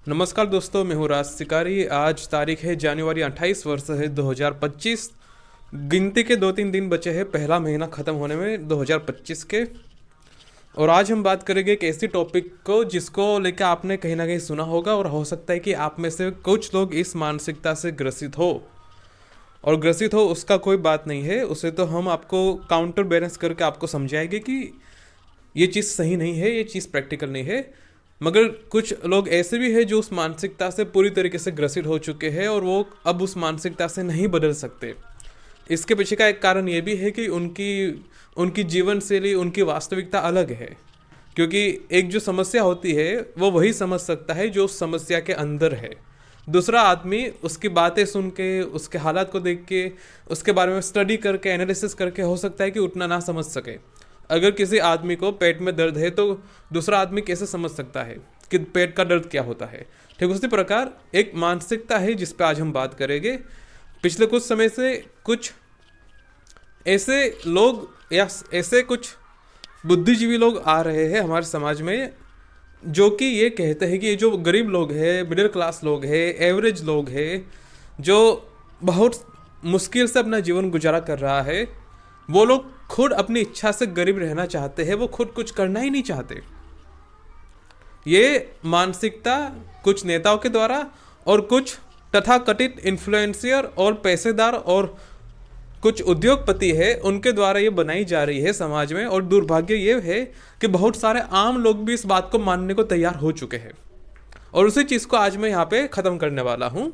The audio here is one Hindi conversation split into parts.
नमस्कार दोस्तों, मैं हूँ राज शिकारी। आज तारीख है जनवरी 28, वर्ष है 2025। गिनती के 2-3 दिन बचे हैं पहला महीना ख़त्म होने में 2025 के। और आज हम बात करेंगे एक ऐसी टॉपिक को जिसको लेकर आपने कहीं ना कहीं सुना होगा और हो सकता है कि आप में से कुछ लोग इस मानसिकता से ग्रसित हो। और ग्रसित हो उसका कोई बात नहीं है, उसे तो हम आपको काउंटर बैलेंस करके आपको समझाएंगे कि ये चीज़ सही नहीं है, ये चीज़ प्रैक्टिकल नहीं है। मगर कुछ लोग ऐसे भी हैं जो उस मानसिकता से पूरी तरीके से ग्रसित हो चुके हैं और वो अब उस मानसिकता से नहीं बदल सकते। इसके पीछे का एक कारण ये भी है कि उनकी उनकी जीवन शैली, उनकी वास्तविकता अलग है। क्योंकि एक जो समस्या होती है वो वही समझ सकता है जो उस समस्या के अंदर है। दूसरा आदमी उसकी बातें सुन के, उसके हालात को देख के, उसके बारे में स्टडी करके, एनालिसिस करके हो सकता है कि उतना ना समझ सके। अगर किसी आदमी को पेट में दर्द है तो दूसरा आदमी कैसे समझ सकता है कि पेट का दर्द क्या होता है। ठीक उसी प्रकार एक मानसिकता है जिस पे आज हम बात करेंगे। पिछले कुछ समय से कुछ ऐसे लोग या ऐसे कुछ बुद्धिजीवी लोग आ रहे हैं हमारे समाज में जो कि ये कहते हैं कि ये जो गरीब लोग हैं, मिडिल क्लास लोग हैं, एवरेज लोग हैं, जो बहुत मुश्किल से अपना जीवन गुजारा कर रहा है, वो लोग खुद अपनी इच्छा से गरीब रहना चाहते हैं। वो खुद कुछ करना ही नहीं चाहते। ये मानसिकता कुछ नेताओं के द्वारा और कुछ तथाकथित इन्फ्लुएंसियर और पैसेदार और कुछ उद्योगपति है उनके द्वारा ये बनाई जा रही है समाज में। और दुर्भाग्य ये है कि बहुत सारे आम लोग भी इस बात को मानने को तैयार हो चुके हैं। और उसी चीज़ को आज मैं यहाँ पे ख़त्म करने वाला हूँ।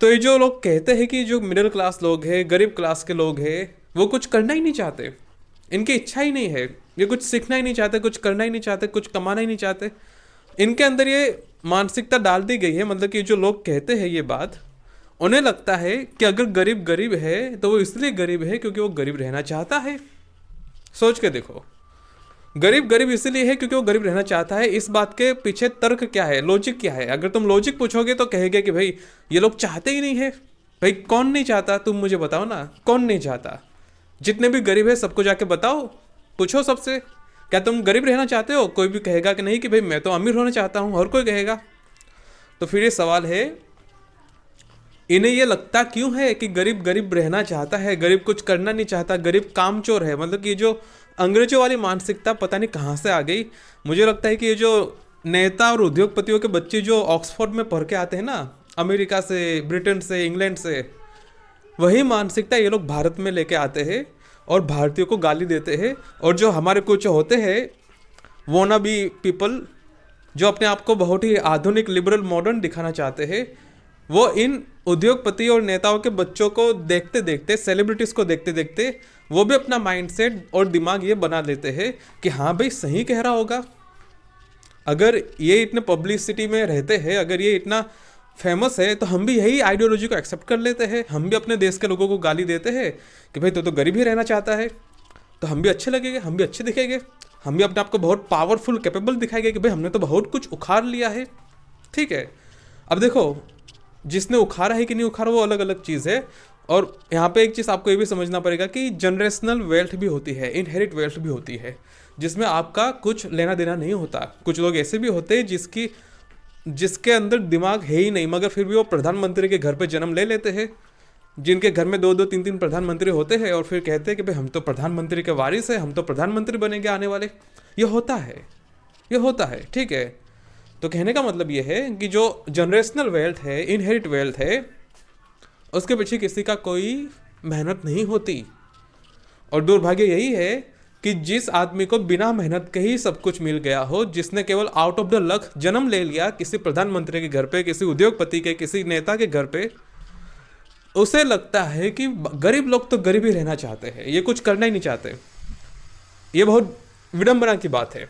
तो ये जो लोग कहते हैं कि जो मिडिल क्लास लोग हैं, गरीब क्लास के लोग हैं, वो कुछ करना ही नहीं चाहते, इनकी इच्छा ही नहीं है, ये कुछ सीखना ही नहीं चाहते, कुछ करना ही नहीं चाहते, कुछ कमाना ही नहीं चाहते। इनके अंदर ये मानसिकता डाल दी गई है। मतलब कि जो लोग कहते हैं ये बात, उन्हें लगता है कि अगर गरीब गरीब है तो वो इसलिए गरीब है क्योंकि वो गरीब रहना चाहता है। सोच के देखो, गरीब गरीब इसलिए है क्योंकि वो गरीब रहना चाहता है। इस बात के पीछे तर्क क्या है, लॉजिक क्या है? अगर तुम लॉजिक पूछोगे तो कहेंगे कि भाई ये लोग चाहते ही नहीं है। भाई कौन नहीं चाहता? तुम मुझे बताओ ना, कौन नहीं चाहता? जितने भी गरीब है सबको जाके बताओ, पूछो सबसे, क्या तुम गरीब रहना चाहते हो? कोई भी कहेगा कि नहीं कि भाई मैं तो अमीर होना चाहता हूँ, हर कोई कहेगा। तो फिर ये सवाल है, इन्हें ये लगता क्यों है कि गरीब गरीब रहना चाहता है, गरीब कुछ करना नहीं चाहता, गरीब कामचोर है? मतलब कि ये जो अंग्रेजों वाली मानसिकता पता नहीं कहाँ से आ गई। मुझे लगता है कि ये जो नेता और उद्योगपतियों के बच्चे जो ऑक्सफोर्ड में पढ़ के आते हैं ना, अमेरिका से, ब्रिटेन से, इंग्लैंड से, वही मानसिकता ये लोग भारत में लेके आते हैं और भारतीयों को गाली देते हैं। और जो हमारे कुछ होते हैं वोना बी पीपल, जो अपने आप को बहुत ही आधुनिक, लिबरल, मॉडर्न दिखाना चाहते हैं, वो इन उद्योगपति और नेताओं के बच्चों को देखते देखते, सेलिब्रिटीज़ को देखते देखते, वो भी अपना माइंडसेट और दिमाग ये बना लेते हैं कि हाँ भाई सही कह रहा होगा। अगर ये इतने पब्लिसिटी में रहते हैं, अगर ये इतना फेमस है, तो हम भी यही आइडियोलॉजी को एक्सेप्ट कर लेते हैं। हम भी अपने देश के लोगों को गाली देते हैं कि भाई तो गरीब ही रहना चाहता है, तो हम भी अच्छे लगेंगे, हम भी अच्छे दिखेंगे, हम भी अपने आप को बहुत पावरफुल, कैपेबल दिखाएंगे कि भाई हमने तो बहुत कुछ उखाड़ लिया है। ठीक है, अब देखो, जिसने उखाड़ा है कि नहीं उखाड़ा वो अलग अलग चीज़ है। और यहाँ पे एक चीज़ आपको ये भी समझना पड़ेगा कि जनरेशनल वेल्थ भी होती है, इनहेरिट वेल्थ भी होती है, जिसमें आपका कुछ लेना देना नहीं होता। कुछ लोग ऐसे भी होते हैं जिसके अंदर दिमाग है ही नहीं, मगर फिर भी वो प्रधानमंत्री के घर पे जन्म ले लेते हैं, जिनके घर में 2-2, 3-3 प्रधानमंत्री होते हैं और फिर कहते हैं कि भाई हम तो प्रधानमंत्री के वारिस हैं, हम तो प्रधानमंत्री बनेंगे आने वाले। ये होता है, ये होता है। ठीक है, तो कहने का मतलब ये है कि जो जनरेशनल वेल्थ है, इनहेरिट वेल्थ है, उसके पीछे किसी का कोई मेहनत नहीं होती। और दुर्भाग्य यही है कि जिस आदमी को बिना मेहनत के ही सब कुछ मिल गया हो, जिसने केवल आउट ऑफ द लक जन्म ले लिया किसी प्रधानमंत्री के घर पे, किसी उद्योगपति के, किसी नेता के घर पे, उसे लगता है कि गरीब लोग तो गरीब ही रहना चाहते हैं, ये कुछ करना ही नहीं चाहते। ये बहुत विडंबना की बात है।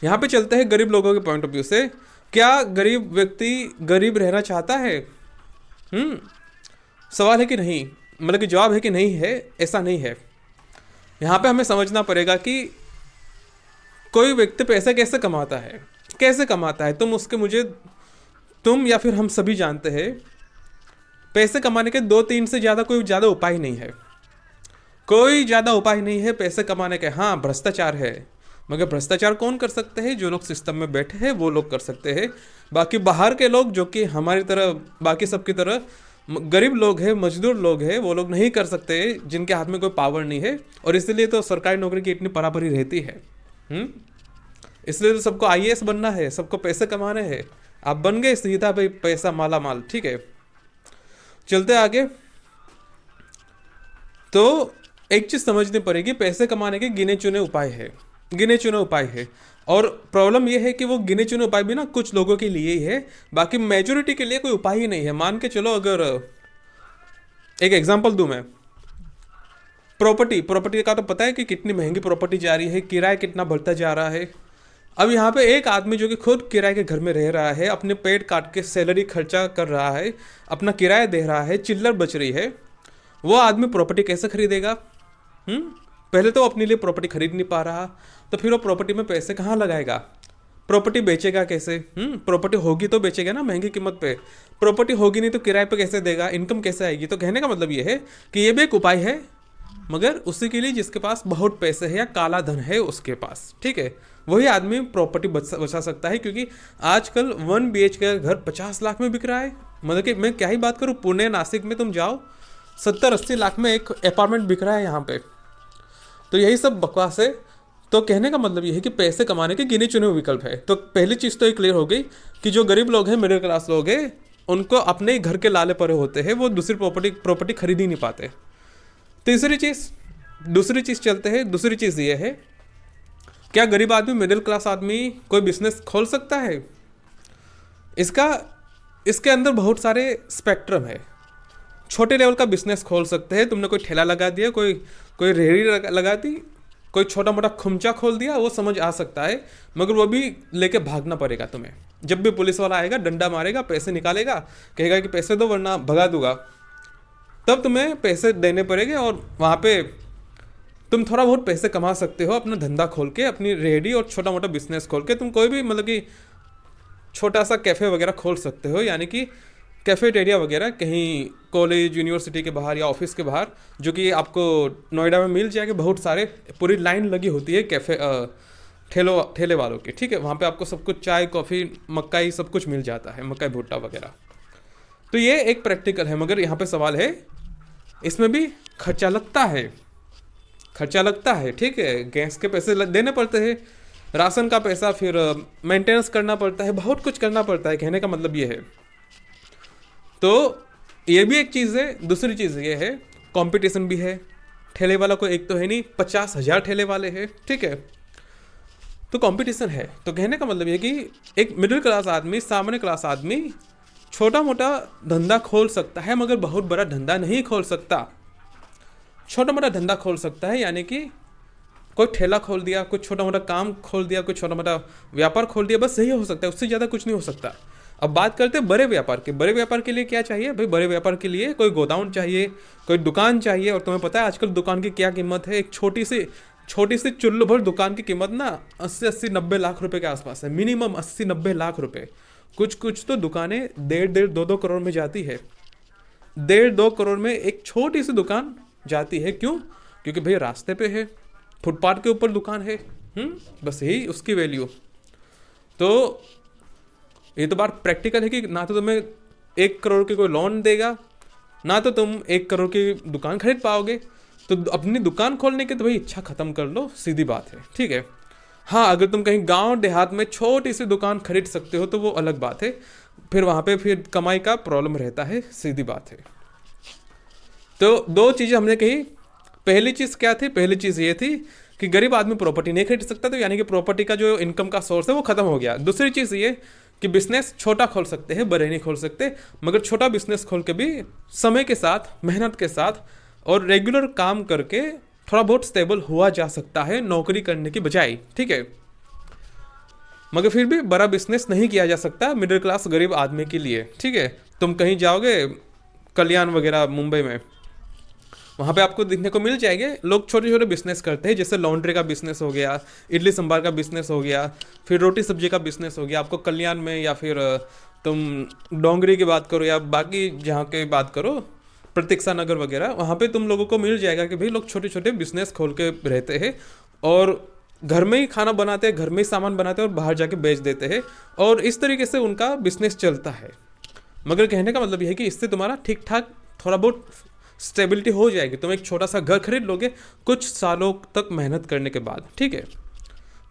यहाँ पे चलते हैं गरीब लोगों के पॉइंट ऑफ व्यू से। क्या गरीब व्यक्ति गरीब रहना चाहता है? सवाल है कि नहीं, मतलब कि जवाब है कि नहीं है, ऐसा नहीं है। यहाँ पे हमें समझना पड़ेगा कि कोई व्यक्ति पैसा कैसे कमाता है, कैसे कमाता है। तुम या फिर हम सभी जानते हैं, पैसे कमाने के 2-3 से ज़्यादा कोई ज़्यादा उपाय नहीं है। कोई ज़्यादा उपाय नहीं है पैसे कमाने के। हाँ, भ्रष्टाचार है, मगर भ्रष्टाचार कौन कर सकते हैं? जो लोग सिस्टम में बैठे हैं वो लोग कर सकते हैं। बाकी बाहर के लोग जो कि हमारी तरह बाकी सबकी तरह गरीब लोग हैं, मजदूर लोग हैं, वो लोग नहीं कर सकते, जिनके हाथ में कोई पावर नहीं है, और इसलिए तो सरकारी नौकरी की इतनी पराबरी रहती है। इसलिए तो सबको आईएएस बनना है, सबको पैसे कमाने हैं। आप बन गए सीधा भाई पैसा माला माल, ठीक है। चलते आगे। तो एक चीज समझनी पड़ेगी, पैसे कमाने के गिने चुने उपाय है, गिने चुने उपाय है। और प्रॉब्लम यह है कि वो गिने चुने उपाय भी ना कुछ लोगों के लिए ही है, बाकी मेजोरिटी के लिए कोई उपाय ही नहीं है। मान के चलो, अगर एक एग्जांपल दूं मैं, प्रॉपर्टी का तो पता है कि कितनी महंगी प्रॉपर्टी जा रही है, किराया कितना बढ़ता जा रहा है। अब यहाँ पे एक आदमी जो कि खुद किराए के घर में रह रहा है, अपने पेट काट के सैलरी खर्चा कर रहा है, अपना किराया दे रहा है, चिल्लर बच रही है, वो आदमी प्रॉपर्टी कैसे खरीदेगा? पहले तो अपने लिए प्रॉपर्टी खरीद नहीं पा रहा, तो फिर वो प्रॉपर्टी में पैसे कहाँ लगाएगा? प्रॉपर्टी बेचेगा कैसे? प्रॉपर्टी होगी तो बेचेगा ना महंगी कीमत पे, प्रॉपर्टी होगी नहीं तो किराए पे कैसे देगा? इनकम कैसे आएगी? तो कहने का मतलब ये है कि ये भी एक उपाय है, मगर उसी के लिए जिसके पास बहुत पैसे है या काला धन है उसके पास, ठीक है, वही आदमी प्रॉपर्टी बचा सकता है। क्योंकि आजकल 1 BHK का घर 50 लाख में बिक रहा है। मतलब कि मैं क्या ही बात करूँ, पुणे नासिक में तुम जाओ 70-80 लाख में एक अपार्टमेंट बिक रहा है यहाँ पे। तो यही सब बकवास है। तो कहने का मतलब ये है कि पैसे कमाने के गिने चुने विकल्प है। तो पहली चीज़ तो ये क्लियर हो गई कि जो गरीब लोग हैं, मिडिल क्लास लोग हैं, उनको अपने ही घर के लाले पड़े होते हैं, वो दूसरी प्रॉपर्टी खरीद ही नहीं पाते। दूसरी चीज़ चलते हैं। दूसरी चीज़ ये है, क्या गरीब आदमी, मिडिल क्लास आदमी कोई बिजनेस खोल सकता है? इसके अंदर बहुत सारे स्पेक्ट्रम है। छोटे लेवल का बिजनेस खोल सकते हैं। तुमने कोई ठेला लगा दिया, कोई रेहड़ी लगा दी, कोई छोटा मोटा खुमचा खोल दिया, वो समझ आ सकता है, मगर वो भी लेके भागना पड़ेगा तुम्हें। जब भी पुलिस वाला आएगा, डंडा मारेगा, पैसे निकालेगा, कहेगा कि पैसे दो वरना भगा दूंगा, तब तुम्हें पैसे देने पड़ेंगे। और वहाँ पे तुम थोड़ा बहुत पैसे कमा सकते हो अपना धंधा खोल के, अपनी रेहड़ी और छोटा मोटा बिजनेस खोल के। तुम कोई भी मतलब कि छोटा सा कैफ़े वगैरह खोल सकते हो, यानी कि कैफेटेरिया वगैरह कहीं कॉलेज यूनिवर्सिटी के बाहर या ऑफिस के बाहर, जो कि आपको नोएडा में मिल जाएगा। बहुत सारे पूरी लाइन लगी होती है कैफ़े ठेले वालों की, ठीक है। वहाँ पे आपको सब कुछ, चाय कॉफ़ी मक्काई सब कुछ मिल जाता है, मक्काई भुट्टा वगैरह। तो ये एक प्रैक्टिकल है, मगर यहाँ पे सवाल है, इसमें भी खर्चा लगता है, ठीक है। गैस के पैसे देने पड़ते हैं, राशन का पैसा, फिर मेंटेनेंस करना पड़ता है, बहुत कुछ करना पड़ता है। कहने का मतलब ये है। तो ये भी एक चीज़ है। दूसरी चीज़ ये है, कंपटीशन भी है। ठेले वाला कोई एक तो है नहीं, 50,000 ठेले वाले हैं, ठीक है। तो कंपटीशन है। तो कहने का मतलब ये कि एक मिडिल क्लास आदमी, सामान्य क्लास आदमी छोटा मोटा धंधा खोल सकता है, मगर बहुत बड़ा धंधा नहीं खोल सकता। छोटा मोटा धंधा खोल सकता है, यानी कि कोई ठेला खोल दिया, कुछ छोटा मोटा काम खोल दिया, कुछ छोटा मोटा व्यापार खोल दिया, बस यही हो सकता है, उससे ज़्यादा कुछ नहीं हो सकता। अब बात करते हैं बड़े व्यापार के। बड़े व्यापार के लिए क्या चाहिए भाई? बड़े व्यापार के लिए कोई गोदाम चाहिए, कोई दुकान चाहिए। और तुम्हें पता है आजकल दुकान की क्या कीमत है? एक छोटी सी चुल्लू भर दुकान की कीमत ना 80-90 लाख रुपए के आसपास है, मिनिमम 80-90 लाख रुपए। कुछ तो दुकानें 1.5-2 करोड़ में जाती है। 1.5-2 करोड़ में एक छोटी सी दुकान जाती है। क्यों? क्योंकि भाई रास्ते पे है, फुटपाथ के ऊपर दुकान है, बस यही उसकी वैल्यू। तो ये तो बात प्रैक्टिकल है कि ना तो तुम्हें 1 करोड़ की कोई लोन देगा, ना तो तुम 1 करोड़ की दुकान खरीद पाओगे। तो अपनी दुकान खोलने की तो भाई इच्छा खत्म कर लो, सीधी बात है, ठीक है। हाँ, अगर तुम कहीं गांव देहात में छोटी सी दुकान खरीद सकते हो तो वो अलग बात है, फिर वहाँ पे फिर कमाई का प्रॉब्लम रहता है, सीधी बात है। तो 2 चीज़ें हमने कही। पहली चीज़ क्या थी? पहली चीज़ ये थी कि गरीब आदमी प्रॉपर्टी नहीं खरीद सकता, तो यानी कि प्रॉपर्टी का जो इनकम का सोर्स है वो खत्म हो गया। दूसरी चीज़ ये कि बिजनेस छोटा खोल सकते हैं, बड़े नहीं खोल सकते, मगर छोटा बिजनेस खोल के भी समय के साथ, मेहनत के साथ और रेगुलर काम करके थोड़ा बहुत स्टेबल हुआ जा सकता है, नौकरी करने की बजाय, ठीक है। मगर फिर भी बड़ा बिजनेस नहीं किया जा सकता मिडिल क्लास गरीब आदमी के लिए, ठीक है। तुम कहीं जाओगे कल्याण वगैरह मुंबई में, वहाँ पे आपको देखने को मिल जाएंगे लोग छोटे छोटे बिजनेस करते हैं, जैसे लॉन्ड्री का बिजनेस हो गया, इडली संभार का बिजनेस हो गया, फिर रोटी सब्जी का बिजनेस हो गया। आपको कल्याण में, या फिर तुम डोंगरी की बात करो, या बाकी जहाँ की बात करो, प्रतीक्षा नगर वगैरह, वहाँ पे तुम लोगों को मिल जाएगा कि भाई लोग छोटे छोटे बिजनेस खोल के रहते हैं और घर में ही खाना बनाते हैं, घर में ही सामान बनाते हैं और बाहर जाके बेच देते हैं, और इस तरीके से उनका बिजनेस चलता है। मगर कहने का मतलब यह है कि इससे तुम्हारा ठीक ठाक थोड़ा बहुत स्टेबिलिटी हो जाएगी, तुम एक छोटा सा घर खरीद लोगे कुछ सालों तक मेहनत करने के बाद, ठीक है।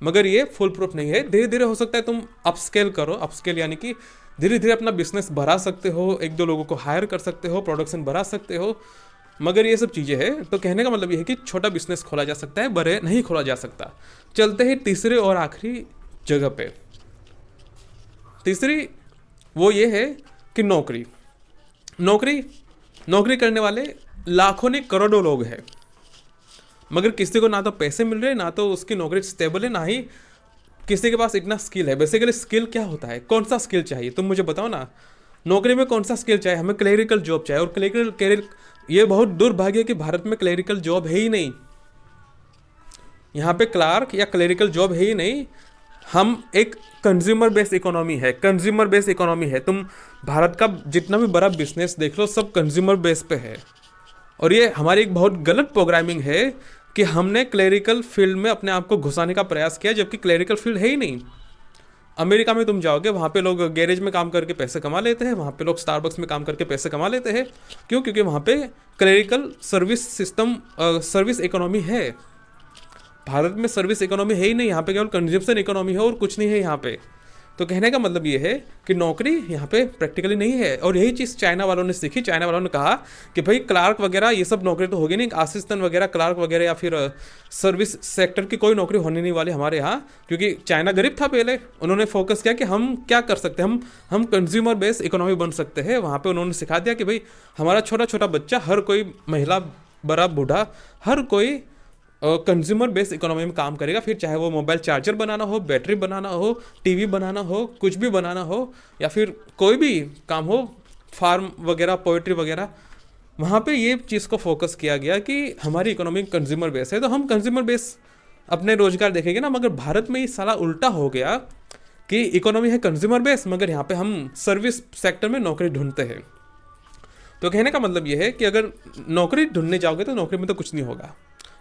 मगर ये फुल प्रूफ नहीं है, धीरे धीरे हो सकता है तुम अपस्केल करो, अपस्केल यानी कि धीरे धीरे अपना बिजनेस बढ़ा सकते हो, एक दो लोगों को हायर कर सकते हो, प्रोडक्शन बढ़ा सकते हो। मगर ये सब चीज़ें हैं, तो कहने का मतलब ये है कि छोटा बिजनेस खोला जा सकता है, बड़े नहीं खोला जा सकता। चलते हैं तीसरे और आखिरी जगह पे। तीसरी वो ये है कि नौकरी नौकरी नौकरी करने वाले लाखों ने करोड़ों लोग हैं, मगर किसी को ना तो पैसे मिल रहे, ना तो उसकी नौकरी स्टेबल है, ना ही किसी के पास इतना स्किल है। बेसिकली स्किल क्या होता है, कौन सा स्किल चाहिए तुम मुझे बताओ ना। नौकरी में कौन सा स्किल चाहिए, हमें क्लेरिकल जॉब चाहिए, और क्लेरिकल ये बहुत दुर्भाग्य है कि भारत में क्लेरिकल जॉब है ही नहीं। यहाँ पे क्लार्क या क्लेरिकल जॉब है ही नहीं। हम एक कंज्यूमर बेस्ड इकोनॉमी है, कंज्यूमर बेस्ड इकोनॉमी है। तुम भारत का जितना भी बड़ा बिजनेस देख लो, सब कंज्यूमर बेस पे है। और ये हमारी एक बहुत गलत प्रोग्रामिंग है कि हमने क्लेरिकल फील्ड में अपने आप को घुसाने का प्रयास किया, जबकि क्लेरिकल फील्ड है ही नहीं। अमेरिका में तुम जाओगे, वहाँ पे लोग गैरेज में काम करके पैसे कमा लेते हैं, वहाँ पे लोग स्टारबक्स में काम करके पैसे कमा लेते हैं। क्यों? क्योंकि वहाँ पे clerical service system, service economy है। भारत में सर्विस इकोनॉमी है ही नहीं, यहाँ पे केवल कंजम्पशन इकोनॉमी है और कुछ नहीं है यहाँ पे। तो कहने का मतलब ये है कि नौकरी यहाँ पे प्रैक्टिकली नहीं है। और यही चीज़ चाइना वालों ने सीखी। चाइना वालों ने कहा कि भाई क्लार्क वगैरह ये सब नौकरी तो होगी नहीं, असिस्टेंट वगैरह, क्लार्क वगैरह या फिर सर्विस सेक्टर की कोई नौकरी होने नहीं वाली हमारे यहाँ। क्योंकि चाइना गरीब था पहले, उन्होंने फोकस किया कि हम क्या कर सकते हैं, हम कंज्यूमर बेस्ड इकोनॉमी बन सकते हैं। वहाँ पर उन्होंने सिखा दिया कि भाई हमारा छोटा छोटा बच्चा, हर कोई महिला, बड़ा बूढ़ा, हर कोई कंज्यूमर बेस्ड इकोनॉमी में काम करेगा। फिर चाहे वो मोबाइल चार्जर बनाना हो, बैटरी बनाना हो, टीवी बनाना हो, कुछ भी बनाना हो, या फिर कोई भी काम हो, फार्म वगैरह, पोइट्री वगैरह, वहाँ पे ये चीज़ को फोकस किया गया कि हमारी इकोनॉमी कंज्यूमर बेस है, तो हम कंज्यूमर बेस अपने रोजगार देखेंगे ना। मगर भारत में ये साला उल्टा हो गया कि इकोनॉमी है कंज्यूमर बेस, मगर यहाँ पे हम सर्विस सेक्टर में नौकरी ढूंढते हैं। तो कहने का मतलब ये है कि अगर नौकरी ढूंढने जाओगे तो नौकरी में तो कुछ नहीं होगा।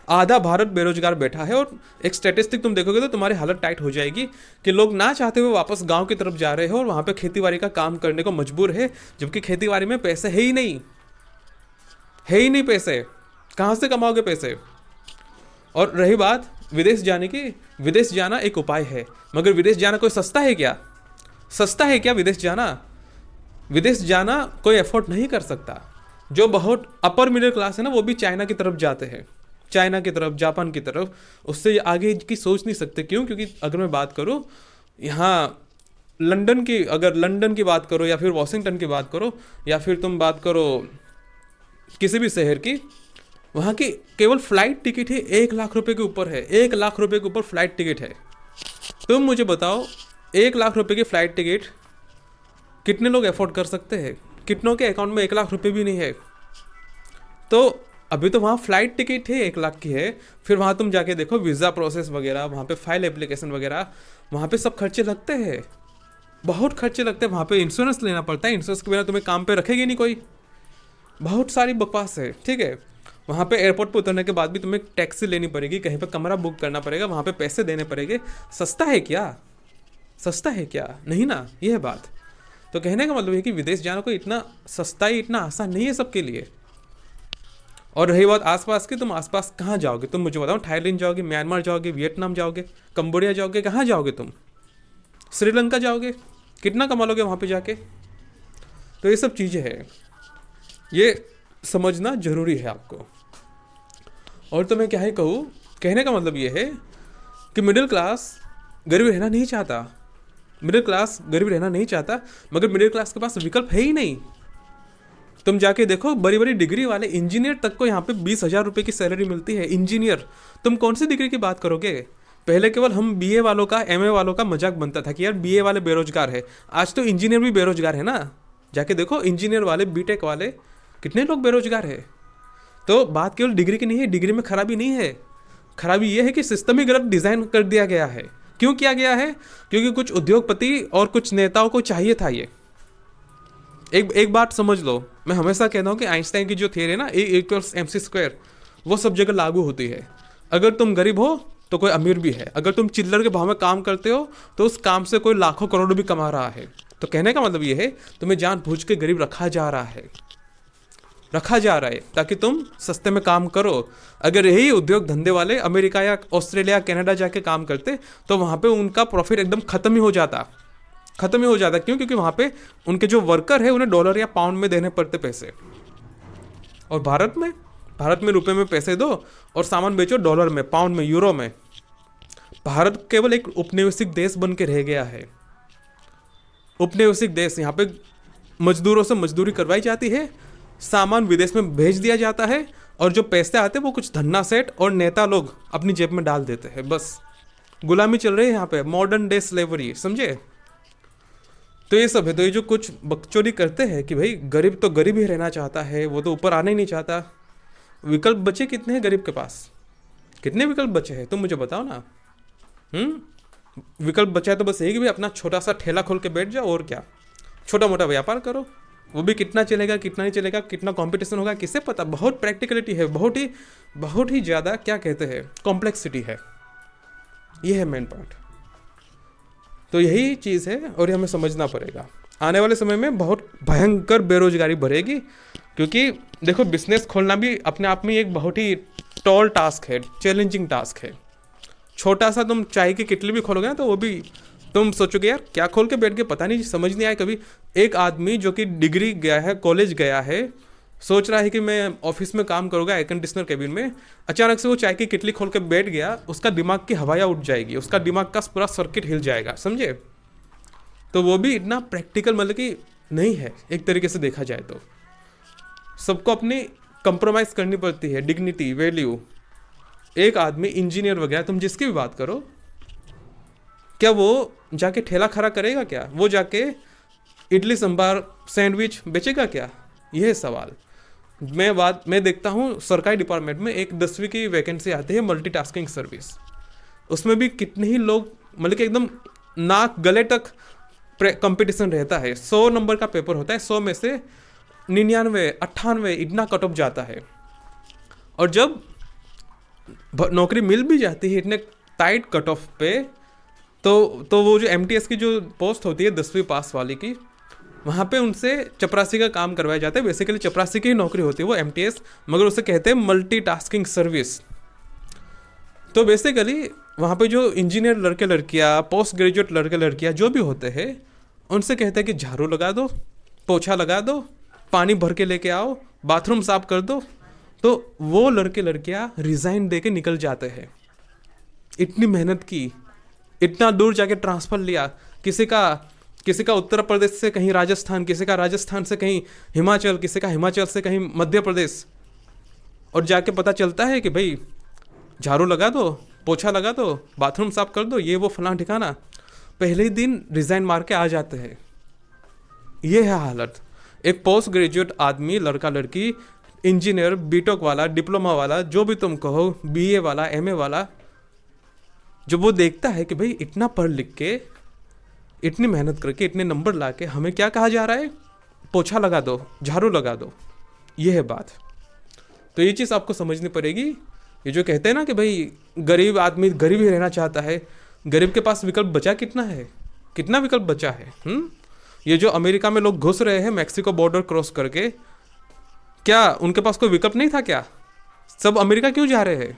आधा भारत बेरोजगार बैठा है, और एक स्टैटिस्टिक तुम देखोगे तो तुम्हारी हालत टाइट हो जाएगी कि लोग ना चाहते हुए वापस गांव की तरफ जा रहे हो और वहाँ पे खेतीबाड़ी का काम करने को मजबूर है, जबकि खेतीबाड़ी में पैसे है ही नहीं, है ही नहीं पैसे, कहाँ से कमाओगे पैसे। और रही बात विदेश जाने की, विदेश जाना एक उपाय है, मगर विदेश जाना कोई सस्ता है क्या? सस्ता है क्या विदेश जाना? विदेश जाना कोई एफोर्ड नहीं कर सकता। जो बहुत अपर मिडिल क्लास है ना, वो भी चाइना की तरफ जाते हैं, चाइना की तरफ, जापान की तरफ, उससे आगे की सोच नहीं सकते। क्यों? क्योंकि अगर मैं बात करूँ यहाँ लंदन की, अगर लंदन की बात करो या फिर वॉशिंगटन की बात करो या फिर तुम बात करो किसी भी शहर की, वहाँ की केवल फ्लाइट टिकट ही 1 लाख रुपए के ऊपर है। 1 लाख रुपए के ऊपर फ्लाइट टिकट है। तुम मुझे बताओ 1 लाख रुपए की फ्लाइट टिकट कितने लोग अफोर्ड कर सकते हैं? कितनों के अकाउंट में 1 लाख रुपए भी नहीं है? तो अभी तो वहाँ फ्लाइट टिकट है 1 लाख की है, फिर वहाँ तुम जाके देखो वीज़ा प्रोसेस वगैरह, वहाँ पे फाइल एप्लीकेशन वगैरह, वहाँ पे सब खर्चे लगते हैं, बहुत खर्चे लगते हैं। वहाँ पे इंश्योरेंस लेना पड़ता है, इंश्योरेंस के बिना तुम्हें काम पे रखेगी नहीं कोई, बहुत सारी बकवास है, ठीक है। वहाँ पे एयरपोर्ट पे उतरने के बाद भी तुम्हें टैक्सी लेनी पड़ेगी, कहीं पे कमरा बुक करना पड़ेगा, वहाँ पे पैसे देने पड़ेंगे। सस्ता है क्या? सस्ता है क्या? नहीं ना, ये है बात। तो कहने का मतलब है कि विदेश जाना कोई इतना सस्ता ही, इतना आसान नहीं है सबके लिए। और रही बात आसपास की, तुम आसपास कहाँ जाओगे तुम मुझे बताओ? थाईलैंड जाओगे, म्यांमार जाओगे, वियतनाम जाओगे, कंबोडिया जाओगे, कहाँ जाओगे तुम? श्रीलंका जाओगे, कितना कमा लोगे वहाँ पे जाके? तो ये सब चीज़ें हैं, ये समझना जरूरी है आपको। और तो मैं क्या ही कहूँ, कहने का मतलब ये है कि मिडिल क्लास गरीब रहना नहीं चाहता, मिडिल क्लास गरीब रहना नहीं चाहता, मगर मिडिल क्लास के पास विकल्प है ही नहीं। तुम जाके देखो बड़ी बड़ी डिग्री वाले इंजीनियर तक को यहाँ पे 20,000 रुपये की सैलरी मिलती है। इंजीनियर, तुम कौन सी डिग्री की बात करोगे? पहले केवल हम बीए वालों का, एमए वालों का मजाक बनता था कि यार बीए वाले बेरोजगार है। आज तो इंजीनियर भी बेरोजगार है ना, जाके देखो इंजीनियर वाले, बीटेक वाले, कितने लोग बेरोजगार है। तो बात केवल डिग्री की नहीं है, डिग्री में खराबी नहीं है, खराबी ये है कि सिस्टम ही गलत डिज़ाइन कर दिया गया है। क्यों किया गया है? क्योंकि कुछ उद्योगपति और कुछ नेताओं को चाहिए था ये। एक बात समझ लो, मैं हमेशा कहता हूँ कि आइंस्टाइन की जो थियरी है ना, A = mc², वो सब जगह लागू होती है। अगर तुम गरीब हो तो कोई अमीर भी है। अगर तुम चिल्लर के भाव में काम करते हो तो उस काम से कोई लाखों करोड़ों भी कमा रहा है। तो कहने का मतलब ये है, तुम्हें जानबूझ के गरीब रखा जा रहा है, रखा जा रहा है ताकि तुम सस्ते में काम करो। अगर यही उद्योग धंधे वाले अमेरिका या ऑस्ट्रेलिया कनाडा जाके काम करते तो वहाँ पे उनका प्रॉफिट एकदम खत्म ही हो जाता, खत्म ही हो जाता। क्यों? क्योंकि वहाँ पे उनके जो वर्कर है उन्हें डॉलर या पाउंड में देने पड़ते पैसे, और भारत में रुपए में पैसे दो और सामान बेचो डॉलर में, पाउंड में, यूरो में। भारत केवल एक उपनिवेशिक देश बन के रह गया है, उपनिवेशिक देश। यहाँ पे मजदूरों से मजदूरी करवाई जाती है, सामान विदेश में भेज दिया जाता है, और जो पैसे आते हैं वो कुछ धन्ना सेठ और नेता लोग अपनी जेब में डाल देते हैं। बस गुलामी चल रही है यहाँ पे, मॉडर्न डे स्लेवरी, समझे? तो ये सब है। तो ये जो कुछ बकचोदी करते हैं कि भाई गरीब तो गरीब ही रहना चाहता है, वो तो ऊपर आना ही नहीं चाहता। विकल्प बचे कितने हैं गरीब के पास? कितने विकल्प बचे हैं तुम मुझे बताओ ना। विकल्प बचा है तो बस यही कि अपना छोटा सा ठेला खोल के बैठ जाओ, और क्या, छोटा मोटा व्यापार करो। वो भी कितना चलेगा कितना नहीं चलेगा, कितना कंपटीशन होगा, किसे पता। बहुत प्रैक्टिकलिटी है, बहुत ही ज़्यादा क्या कहते हैं, कॉम्प्लेक्सिटी है। ये है मेन पॉइंट। तो यही चीज़ है और ये हमें समझना पड़ेगा। आने वाले समय में बहुत भयंकर बेरोजगारी बढ़ेगी, क्योंकि देखो बिजनेस खोलना भी अपने आप में एक बहुत ही टॉल टास्क है, चैलेंजिंग टास्क है। छोटा सा तुम चाय की किटली भी खोलोगे ना तो वो भी तुम सोचोगे यार क्या खोल के बैठ गए, पता नहीं, समझ नहीं आया कभी। एक आदमी जो कि डिग्री गया है, कॉलेज गया है, सोच रहा है कि मैं ऑफिस में काम करूँगा एयर कंडीशनर केबिन में, अचानक से वो चाय की किटली खोल के बैठ गया, उसका दिमाग की हवाया उठ जाएगी, उसका दिमाग का पूरा सर्किट हिल जाएगा, समझे? तो वो भी इतना प्रैक्टिकल मतलब कि नहीं है एक तरीके से देखा जाए तो। सबको अपनी कंप्रोमाइज़ करनी पड़ती है, डिग्निटी, वैल्यू। एक आदमी इंजीनियर वगैरह तुम जिसकी भी बात करो, क्या वो जाके ठेला खड़ा करेगा? क्या वो जाके इडली सांभर सैंडविच बेचेगा क्या? यह है सवाल। मैं देखता हूँ सरकारी डिपार्टमेंट में एक 10वीं की वैकेंसी आती है मल्टीटास्किंग सर्विस, उसमें भी कितने ही लोग मतलब कि एकदम नाक गले तक कंपटीशन रहता है। 100 नंबर का पेपर होता है, 100 में से 99, 98 इतना कट ऑफ जाता है। और जब नौकरी मिल भी जाती है इतने टाइट कट ऑफ पे, तो वो जो MTS की जो पोस्ट होती है 10वीं पास वाली की, वहाँ पे उनसे चपरासी का काम करवाया जाता है। बेसिकली चपरासी की ही नौकरी होती है वो MTS, मगर उसे कहते हैं मल्टीटास्किंग सर्विस। तो बेसिकली वहाँ पे जो इंजीनियर लड़के लड़कियाँ, पोस्ट ग्रेजुएट लड़के लड़कियाँ जो भी होते हैं, उनसे कहते हैं कि झाड़ू लगा दो, पोछा लगा दो, पानी भर के लेके आओ, बाथरूम साफ कर दो। तो वो लड़के लड़कियाँ रिज़ाइन दे के निकल जाते हैं। इतनी मेहनत की, इतना दूर जाके ट्रांसफ़र लिया, किसी का उत्तर प्रदेश से कहीं राजस्थान, किसी का राजस्थान से कहीं हिमाचल, किसी का हिमाचल से कहीं मध्य प्रदेश, और जाके पता चलता है कि भाई झाड़ू लगा दो, पोछा लगा दो, बाथरूम साफ कर दो, ये वो फलां ठिकाना। पहले ही दिन रिज़ाइन मार के आ जाते हैं। ये है हालत। एक पोस्ट ग्रेजुएट आदमी, लड़का लड़की, इंजीनियर, बीटेक वाला, डिप्लोमा वाला, जो भी तुम कहो, BA वाला, MA वाला, जब वो देखता है कि भाई इतना पढ़ लिख के, इतनी मेहनत करके, इतने नंबर ला के हमें क्या कहा जा रहा है, पोछा लगा दो, झाड़ू लगा दो, ये है बात। तो ये चीज़ आपको समझनी पड़ेगी। ये जो कहते हैं ना कि भाई गरीब आदमी गरीब ही रहना चाहता है, गरीब के पास विकल्प बचा कितना है, कितना विकल्प बचा है? ये जो अमेरिका में लोग घुस रहे हैं मैक्सिको बॉर्डर क्रॉस करके, क्या उनके पास कोई विकल्प नहीं था क्या? सब अमेरिका क्यों जा रहे हैं?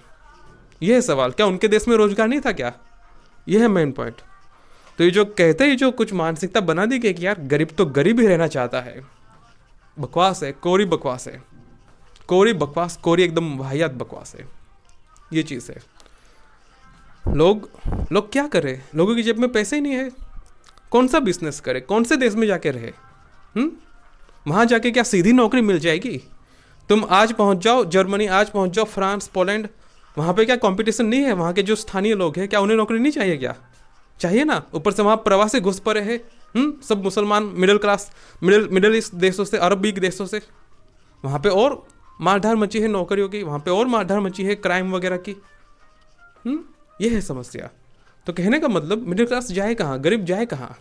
यह है सवाल। क्या उनके देश में रोजगार नहीं था क्या? यह है मेन पॉइंट। तो ये जो कहते हैं, जो कुछ मानसिकता बना दी गई कि यार गरीब तो गरीब ही रहना चाहता है, बकवास है, कोरी बकवास है, कोरी बकवास, कोरी एकदम वाहियात बकवास है। ये चीज़ है। लोग क्या करें? लोगों की जेब में पैसे ही नहीं है, कौन सा बिजनेस करे, कौन से देश में जाके रहे? वहाँ जाके क्या सीधी नौकरी मिल जाएगी? तुम आज पहुँच जाओ जर्मनी, आज पहुँच जाओ फ्रांस, पोलैंड, वहाँ पे क्या कंपटीशन नहीं है? वहाँ के जो स्थानीय लोग हैं, क्या उन्हें नौकरी नहीं चाहिए? क्या चाहिए ना। ऊपर से वहाँ प्रवासी घुस पड़े हैं, सब मुसलमान, मिडिल क्लास, मिडिल ईस्ट देशों से, अरबी देशों से। वहाँ पे और मारधार मची है नौकरियों की, वहाँ पे और मारधार मची है क्राइम वगैरह की। ये है समस्या। तो कहने का मतलब मिडिल क्लास जाए कहाँ, गरीब जाए कहाँ?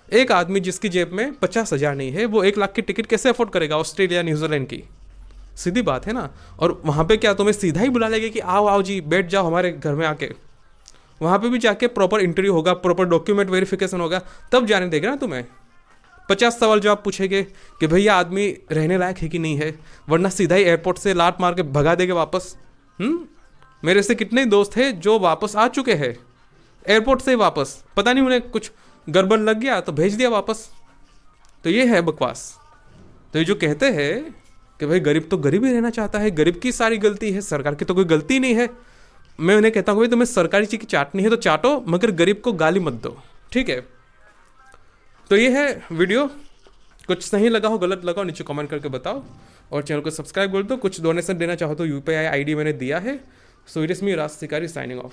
एक आदमी जिसकी जेब में 50,000 नहीं है, वो 1 लाख की टिकट कैसे अफोर्ड करेगा ऑस्ट्रेलिया, न्यूजीलैंड की? सीधी बात है ना। और वहाँ पे क्या तुम्हें सीधा ही बुला लेंगे कि आओ आओ जी बैठ जाओ हमारे घर में आके? वहाँ पे भी जाके प्रॉपर इंटरव्यू होगा, प्रॉपर डॉक्यूमेंट वेरिफिकेशन होगा, तब जाने देगा ना तुम्हें। 50 सवाल जो आप पूछेंगे कि भैया आदमी रहने लायक है कि नहीं है, वरना सीधा ही एयरपोर्ट से लात मार के भगा देंगे वापस। मेरे से कितने दोस्त हैं जो वापस आ चुके हैं एयरपोर्ट से वापस, पता नहीं उन्हें कुछ गड़बड़ लग गया तो भेज दिया वापस। तो ये है बकवास। तो ये जो कहते हैं कि भाई गरीब तो गरीब ही रहना चाहता है, गरीब की सारी गलती है, सरकार की तो कोई गलती नहीं है, मैं उन्हें कहता हूँ भाई तुम्हें सरकारी चीज़ की चाटनी है तो चाटो, मगर गरीब को गाली मत दो, ठीक है। तो ये है वीडियो, कुछ सही लगा हो गलत लगा हो नीचे कमेंट करके बताओ, और चैनल को सब्सक्राइब कर दो। कुछ डोनेशन देना चाहो तो UPI ID मैंने दिया है। सो इट इज़ मी राज शिकारी साइनिंग ऑफ।